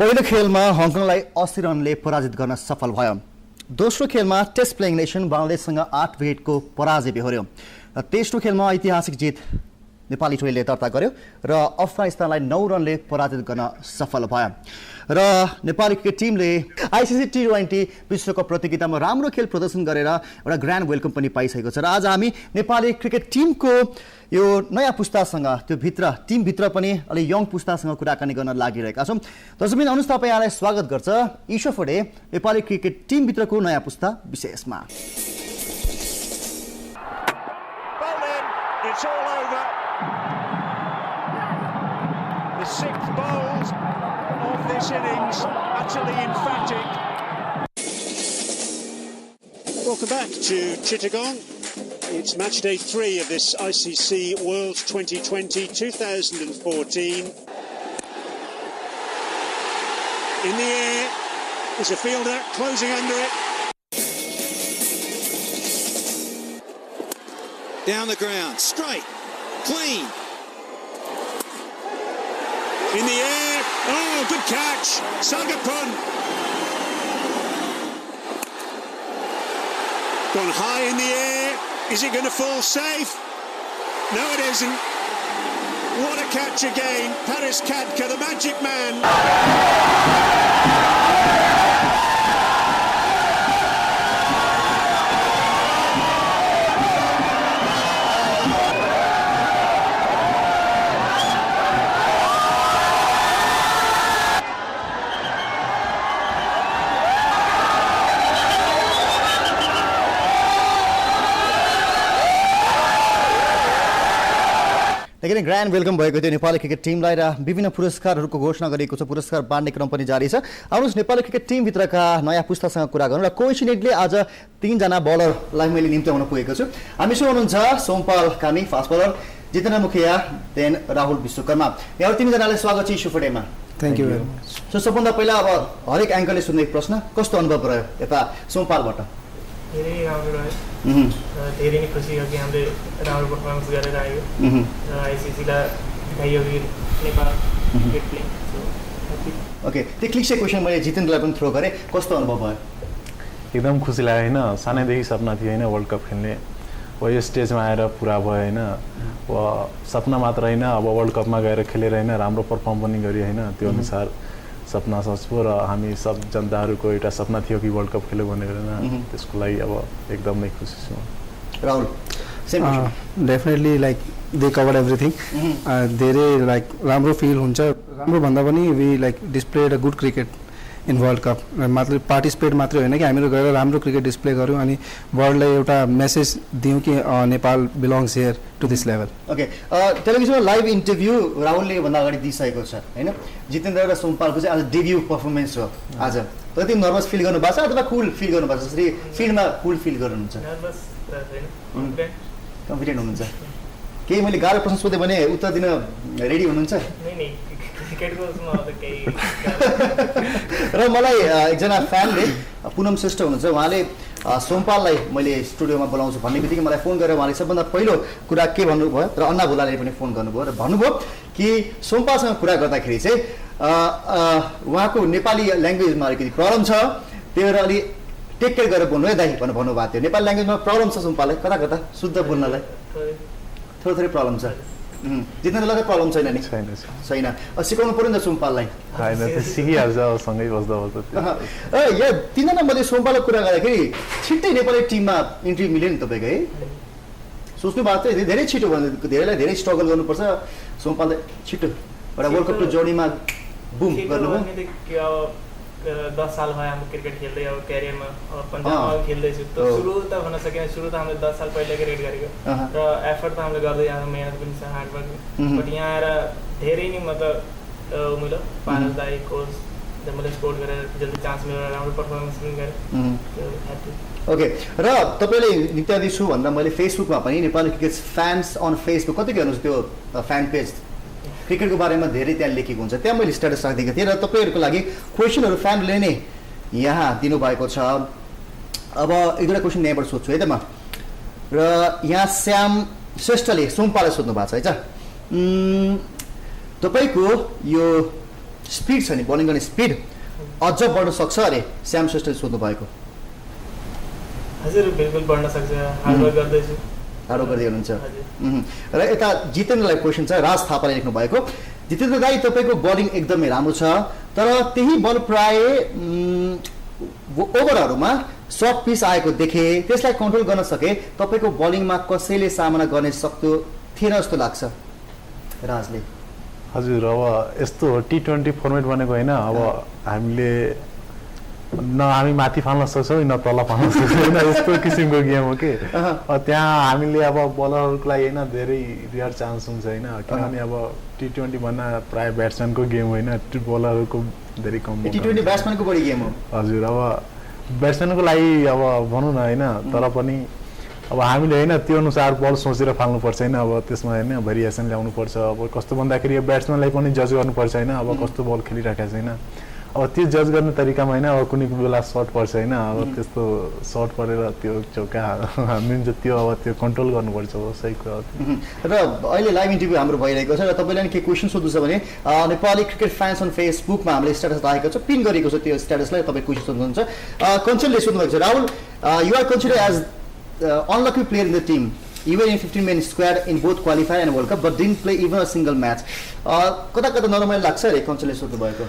पहिलो खेलमा हङकङलाई 80 रनले पराजित गर्न सफल भयो। दोस्रो खेलमा टेस्ट प्लेइङ नेसन बङ्गलादेशसँग 8 विकेटको पराजय बेहोर्यो र तेस्रो खेलमा ऐतिहासिक जित नेपाली टोलीले दर्ता गर्यो र अफगानिस्तानलाई 9 रनले पराजित गर्न सफल भयो र नेपाली क्रिकेट टिमले आइसिसी टी20 विश्वकप प्रतियोगितामा राम्रो खेल प्रदर्शन गरेर एउटा ग्रान्ड वेलकम पनि पाइसकेको छ र आज हामी नेपाली क्रिकेट टिमको यो नयाँ पुस्तासँग त्यो भित्र टिमभित्र पनि अलि यङ पुस्तासँग कुराकानी गर्न लागिरहेका छौँ। दर्शकबिन अनुज तपाईँ यहाँलाई स्वागत गर्छ ईश्वर फोडे नेपाली क्रिकेट टिमभित्रको नयाँ पुस्ता विशेषमा। It's all over. The sixth bowls of this innings, utterly emphatic. Welcome back to Chittagong. It's match day 3 of this ICC World 2020 2014. In the air is a fielder closing under it. Down the ground, straight, clean. In the air, oh, good catch, Sangapun. Gone high in the air, is it going to fall safe? No, it isn't. What a catch again, Paris Khadka, the magic man. लेकिन grand welcome भएको थियो Nepali cricket टिमलाई र विभिन्न पुरस्कारहरूको घोषणा गरिएको छ। पुरस्कार बाँड्ने क्रम पनि जारी छ। आउनुहोस् नेपाली क्रिकेट टिमभित्रका नयाँ पुस्तासँग कुरा गरौँ र कोइन्सिडेन्टली आज 3 जना बलरलाई मैले निम्त्याउन पुगेको छु। हामीसँग हुनुहुन्छ Sompal Kami fast bowler, Jitendra Mukhiya, then Rahul Bishwakarma. यहाँ 3 जनालाई स्वागत छ ईश्वर फोडेमा। Thank you very much. So सबभन्दा पहिला अब हरेक एङ्कलले सोध्ने प्रश्न, कस्तो अनुभव रह्यो यता सोमपालबाट? धेरै राम्रो रह्यो, धेरै नै खुसी हो कि हामीले राम्रो पर्फर्मेन्स गरेर आयो र आइसिसीलाई देखाइयो कि नेपाल क्रिकेट प्लेइङ। ओके, त्यो क्लिक्से क्वेसन मैले जितेन्द्रलाई पनि थ्रो गरेँ, कस्तो अनुभव भयो? एकदम खुसी लाग्यो होइन, सानैदेखि सपना थियो होइन वर्ल्ड कप खेल्ने, अब यो स्टेजमा आएर पुरा भयो होइन। अब सपना मात्र होइन, अब वर्ल्ड कपमा गएर खेलेर होइन राम्रो पर्फर्म पनि गरियो होइन। त्यो अनुसार सपना सोच्छु र हामी सब जनताहरूको एउटा सपना थियो कि वर्ल्ड कप खेल्यो भनेर होइन, त्यसको लागि अब एकदमै खुसी छु। Rahul definitely like they covered everything. धेरै लाइक राम्रो फिल हुन्छ, राम्रो भन्दा पनि we like displayed a good cricket in world cup. मात्र पार्टिसिपेट मात्रै होइन कि हामीहरू गएर राम्रो क्रिकेट डिस्प्ले गऱ्यौँ अनि वर्ल्डलाई एउटा मेसेज दियौँ कि Nepal belongs here to this level. Okay, टेलिभिजनमा लाइभ इन्टरभ्यू राहुलले भन्दा अगाडि दिइसकेको छ होइन। जितेन्द्र र सोमपालको चाहिँ आज डेब्यू पर्फर्मेन्स हो आज। कति नर्भस फिल गर्नुभएको छ अथवा कुल फिल गर्नुभएको छ? जसरी फिल्डमा कुल फिल गर्नुहुन्छ, कन्फिडेन्ट हुनुहुन्छ? केही मैले गाह्रो प्रश्न सोधेँ भने उत्तर दिन रेडी हुनुहुन्छ? र मलाई एकजना फ्यानले पुनम श्रेष्ठ हुनुहुन्छ, उहाँले सोमपाललाई मैले स्टुडियोमा बोलाउँछु भन्ने बित्तिकै मलाई फोन गरेर उहाँले सबभन्दा पहिलो कुरा के भन्नुभयो र अन्ना भुलाले पनि फोन गर्नुभयो र भन्नुभयो कि सोमपालसँग कुरा गर्दाखेरि चाहिँ उहाँको नेपाली ल्याङ्ग्वेजमा अलिकति प्रब्लम छ, त्यही भएर अलि टेक केयर गरेर बोल्नु है दाइ भनेर भन्नुभएको थियो। नेपाली ल्याङ्ग्वेजमा प्रब्लम छ सोमपाललाई कता कता शुद्ध बोल्नलाई थोरै थोरै प्रब्लम छ। जित्नलाई प्रब्लम छैन नि? छैन। सिकाउनु पऱ्यो नि त सोमपाललाई? सिकिहाल्छ सँगै बस्दा बस्दा। यहाँ 3 जना मध्ये सोमपालको कुरा गर्दाखेरि छिट्टै नेपाली टिममा इन्ट्री मिल्यो नि तपाईँको है? सोच्नु भएको थियो धेरै छिटो भने धेरैलाई धेरै स्ट्रगल गर्नुपर्छ, सोमपालले छिटो एउटा वर्ल्ड कपको जर्नीमा बुम गर्नुभयो। 10 साल भयो हाम्रो क्रिकेट खेल्दै अब क्यारियरमा पन्जाबमा खेल्दैछु। त सुरु त भन्न सकिएन, सुरु त हामीले 10 साल पहिला क्रिकेट गरेको र एफर्ट त हामीले गर्दै जाँदा मेहनत पनि छ, हार्डवर्क। बट यहाँ आएर धेरै नै मतलब मैले पारस दाई कोच जब मैले सपोर्ट गरेर जल्दी चान्स मिलेर राम्रो पर्फर्मेन्स पनि गरेँ। ओके, र तपाईँले नित्यादि छु भन्दा मैले फेसबुकमा पनि Nepali cricket fans on Facebook कतिको हेर्नुहोस् त्यो फ्यान पेज क्रिकेटको बारेमा धेरै त्यहाँ लेखेको हुन्छ, त्यहाँ मैले स्ट्याटस राखिदिएको थिएँ र तपाईँहरूको लागि क्वेसनहरू फ्यानले नै यहाँ दिनुभएको छ। अब एक दुईवटा क्वेसन यहाँबाट सोध्छु है त म। र यहाँ श्याम श्रेष्ठले सोमपाललाई सोध्नु भएको छ है त, तपाईँको यो स्पिड छ नि बलिङ गर्ने स्पिड अझ बढ्न सक्छ अरे श्याम श्रेष्ठले सोध्नु भएको हजुर बिल्कुल बढ्न सक्छ हार्डवर्क गर्दैछु हार्डवर्क गर्दै हुनुहुन्छ र यता जितेन्द्रलाई क्वेसन छ राज थापाले लेख्नु भएको जितेन्द्र दाई तपाईँको बलिङ एकदमै राम्रो छ तर त्यही बल प्राय ओभरहरूमा सर्ट पिच आएको देखे त्यसलाई कन्ट्रोल गर्न सके तपाईँको बलिङमा कसैले सामना गर्ने सक्दो थिएन जस्तो लाग्छ राजले हजुर अब यस्तो T20 फर्मेट बनेको होइन अब हामीले न हामी माथि फाल्न सक्छौँ न तल फाल्न सक्छौँ होइन यस्तो किसिमको गेम हो कि त्यहाँ हामीले अब बलरहरूको लागि होइन धेरै रेयर चान्स हुन्छ होइन किनभने अब T20 भन्दा प्राय ब्याट्सम्यानको गेम होइन बलरहरूको धेरै कम T20 ब्याट्सम्यानको बढी गेम हो हजुर अब ब्याट्सम्यानको लागि अब भनौँ न होइन तर पनि अब हामीले होइन त्यो अनुसार बल सोचेर फाल्नुपर्छ होइन अब त्यसमा होइन भेरिएसन ल्याउनुपर्छ अब कस्तो भन्दाखेरि ब्याट्सम्यानलाई पनि जज गर्नुपर्छ होइन अब कस्तो बल खेलिरहेको छ होइन अब त्यो जज गर्ने तरिकामा होइन अब कुनै बेला सर्ट पर्छ होइन अब त्यस्तो सर्ट परेर त्यो चौका मिन्छ त्यो अब त्यो कन्ट्रोल गर्नुपर्छ हो सही कुरा र अहिले लाइभ इन्टरभ्यू हाम्रो भइरहेको छ र तपाईँलाई के क्वेसन सोध्नु छ भने नेपाली क्रिकेट फ्यान्स अन फेसबुकमा हामीले स्ट्याटस राखेको छ पिन गरेको छ त्यो स्ट्याटसलाई तपाईँ क्वेसन सोध्नुहुन्छ कञ्चनले सोध्नुभएको छ Rahul you are consider as unlucky player in the team. You were in 15-man squad in both qualifier and World Cup, but didn't play even a single match. कता नरमाइलो लाग्छ रे कञ्चनले सोध्नु भएको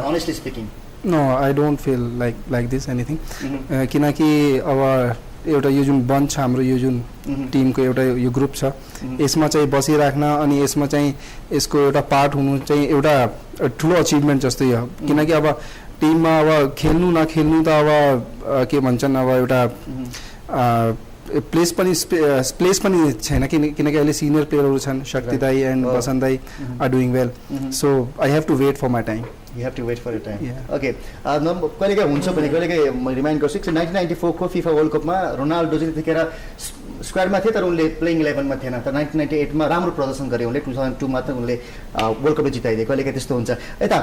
honestly speaking. No, I don't feel like this anything. किनकि अब एउटा यो जुन बन्च छ हाम्रो यो जुन टिमको एउटा यो ग्रुप छ यसमा चाहिँ बसिराख्न अनि यसमा चाहिँ यसको एउटा पार्ट हुनु चाहिँ एउटा ठुलो अचिभमेन्ट जस्तै हो किनकि अब टिममा अब खेल्नु नखेल्नु त अब के भन्छन् अब एउटा प्लेस पनि छैन किनकि अहिले सिनियर प्लेयरहरू छन् शक्ति दाई एन्ड बसन्त दाई are doing well so I have to wait for my time You have to wait for your time. Yeah. Okay. कहिलेकाहीँ हुन्छ भने कहिलेकाहीँ म रिमाइन्ड गर्छु 1994 को फिफा वर्ल्ड कपमा रोनाल्डो चाहिँ त्यतिखेर स्क्वाडमा थिए तर उनले प्लेइङ 11मा थिएन तर 1998 मा राम्रो प्रदर्शन गरे उनले 2002 मा त उनले वर्ल्ड कप जिताइदिए कहिलेकाहीँ त्यस्तो हुन्छ यता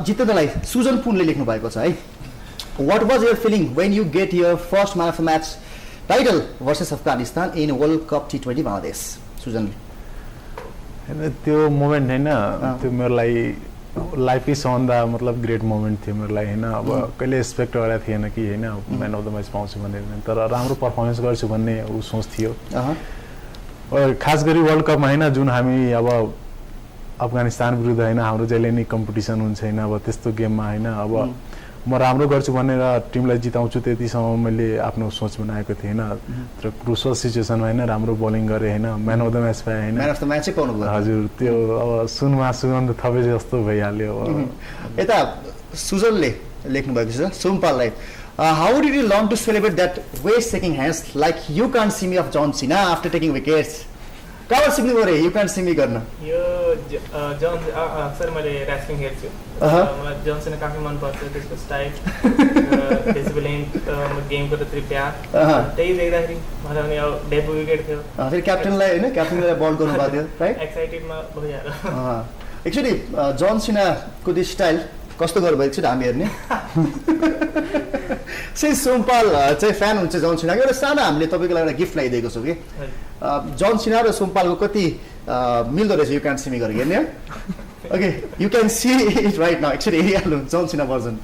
जित्नलाई सुजन पुनले लेख्नु भएको छ है What was your feeling when you get your first man of the match title versus Afghanistan in World Cup T20 Bangladesh? Sujan त्यो मोमेन्ट हैन त्यो मेरो लागि लाइफ इज अन द मतलब ग्रेट मोमेन्ट थियो मेरो लागि हैन अब कहिले एक्सपेक्ट गरेको थिएन कि हैन म्यान अफ द म्याच पाउँछु भन्ने तर राम्रो पर्फर्मेन्स गर्छु भन्ने उ सोच थियो खास गरी वर्ल्ड कपमा हैन जुन हामी अब अफगानिस्तान विरुद्ध हैन हाम्रो जहिले नै कम्पिटिसन हुन्छ हैन अब त्यस्तो गेममा हैन अब म राम्रो गर्छु भनेर टिमलाई जिताउँछु त्यतिसम्म मैले आफ्नो सोच बनाएको थिएँ हैन तर क्रुसियल सिचुएसनमा हैन राम्रो बोलिङ गरे हैन म्यान अफ द म्याच पाए हैन म्यान अफ द म्याच पाउनु भयो हजुर त्यो अब सुनमा सुगन्ध थपे जस्तो भइहाल्यो यता सुजनले लेख्नु भएको छ सोमपाललाई how did you learn to celebrate that waist shaking hands like you can't see me of John Cena after taking wickets कहाँ सिक्नु गरे यु कान्ट सी मी गर्न यो जन अक्सर मैले रेस्लिङ हेर्छु मलाई जन सिना काफी मन पर्छ त्यसको स्टाइल डिसिप्लिन गेमको त प्यार त्यही देख्दाखेरि मलाई पनि अब डेब्यु विकेट थियो फेरि क्याप्टेनलाई हैन क्याप्टेनलाई बल गर्नु भएको थियो राइट एक्साइटेडमा भइहाल्यो एक्चुअली जन सिनाको त्यो स्टाइल कस्तो गर्नुभएको छ हामी हेर्ने से सोमपाल चाहिँ फ्यान हुन्छ जन सिनाको एउटा सानो हामीले तपाईँको लागि एउटा गिफ्ट ल्याइदिएको छौँ कि जन सिना र सोमपालको कति मिल्दो रहेछ यु क्यान सी मी गरेर हेर्ने okay you can see it right now actually हेरिहाल्नु John Cena version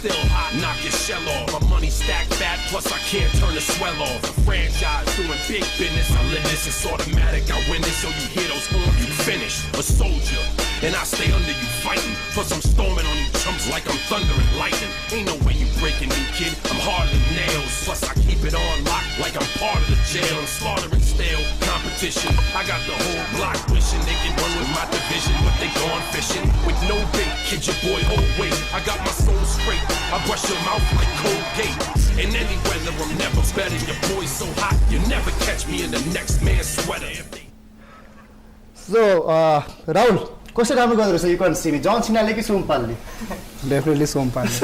Still hot, knock your shell off. My money stacked fat, plus I can't turn the swell off. The franchise doing big business. I live this, it's automatic. I win this, so you hear those horns, you finish. A soldier, and I stay under you fighting. Plus I'm storming on you chumps like I'm thunder and lightning. Ain't no way you breaking me, kid. I'm harder than nails. Plus I keep it on lock like I'm part of the jail. I'm slaughtering stale competition. I got the whole block wishing they can run with my division, but they gone fishing with no bait. Kid your boy, oh wait, I got my soul straight. I brush your mouth like Colgate. In any weather, I'm never better. Your boy's so hot, you never catch me in the next man's sweater. So, Rahul, कसरी राम्रो गर्दो रहेछ you can C me जन सिनाले कि सोमपालले definitely सोमपालले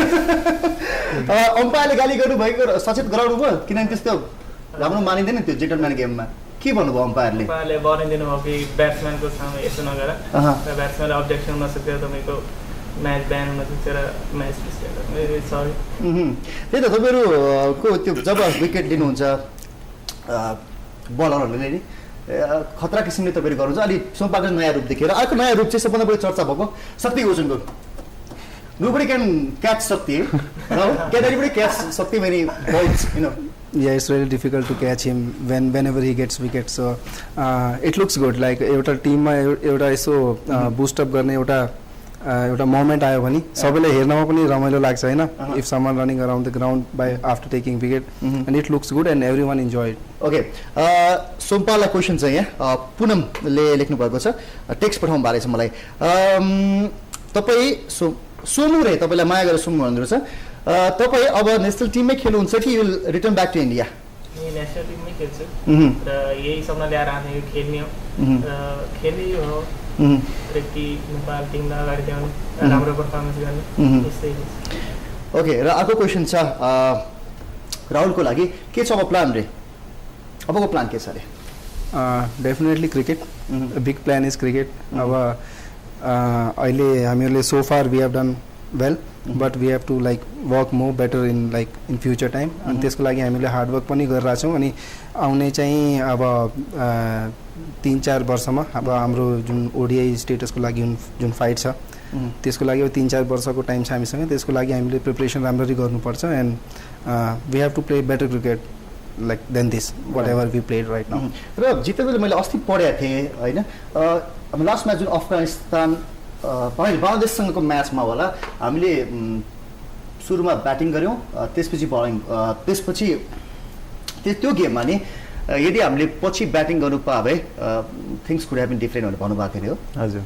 अम्पायरले गाली गर्नुभएको सचेत गराउनु भयो किनभने त्यस्तो राम्रो मानिँदैन त्यो जेन्टलम्यान गेममा के भन्नुभयो अम्पायरले भनिदिनु भयो कि ब्याट्सम्यानको सामु यसो नगर ब्याट्सम्यानले अब्जेक्सन नसक्यो तपाईँको म्याच ब्यान हुन सक्छ र म्याच सरी त्यही त तपाईँहरूको त्यो जब विकेट लिनुहुन्छ बलरहरूले नि खतरा किसिमले तपाईँहरू गर्नुहुन्छ अलि सोमपाको नयाँ रूप देखेर अर्को नयाँ रूप चाहिँ सबभन्दा बढी चर्चा भएको शक्ति गोजनको nobody can catch Shakti can anybody catch Shakti when he bowls Yeah, it's really difficult to catch him whenever he gets wicket. So it looks good. Like एउटा टिममा एउटा यसो बुस्ट अप गर्ने एउटा मोमेन्ट आयो भने सबैले हेर्नमा पनि रमाइलो लाग्छ हैन if someone running around the ground by after taking wicket and it looks good and everyone enjoy it okay सोमपाललाई क्वेसन चाहिँ यहाँ पुनमले लेख्नु भएको छ टेक्स्ट पठाउनु भएको छ मलाई तपाईँ सोमु रे तपाईँलाई माया गरेर सोमु भन्नुहुन्छ तपाईँ अब नेसनल टिममै खेल्नुहुन्छ कि you will return back to India national टिममै खेल्छु र यही सपना लिएर आएको थियो खेल्ने हो खेल्ने हो नेपाल टिमलाई अगाडि ल्याउने राम्रो पर्फर्मेन्स गर्ने त्यस्तै ओके र अर्को क्वेसन छ राहुलको लागि के छ अब प्लान रे अबको प्लान के छ रे definitely cricket big plan is cricket अब अहिले हामीहरूले so far we have done well but we have to like work more better in future time अनि त्यसको लागि हामीले हार्डवर्क पनि गरिरहेको छौँ अनि आउने चाहिँ अब 3-4 वर्षमा अब हाम्रो जुन ओडिआई स्टेटसको लागि जुन फाइट छ त्यसको लागि अब 3-4 वर्षको टाइम छ हामीसँग त्यसको लागि हामीले प्रिपरेसन राम्ररी गर्नुपर्छ and we have to play better cricket like then this whatever we played right now र जितेन्द्रले मैले अस्ति पढेको थिएँ होइन अब लास्ट म्याच जुन अफगानिस्तान बङ्गलादेशसँगको म्याचमा होला हामीले सुरुमा ब्याटिङ गऱ्यौँ त्यसपछि बलिङ त्यसपछि त्यो गेममा नि यदि हामीले पछि ब्याटिङ गर्नु पाए भए things could have been different भनेर भन्नुभएको थियो हजुर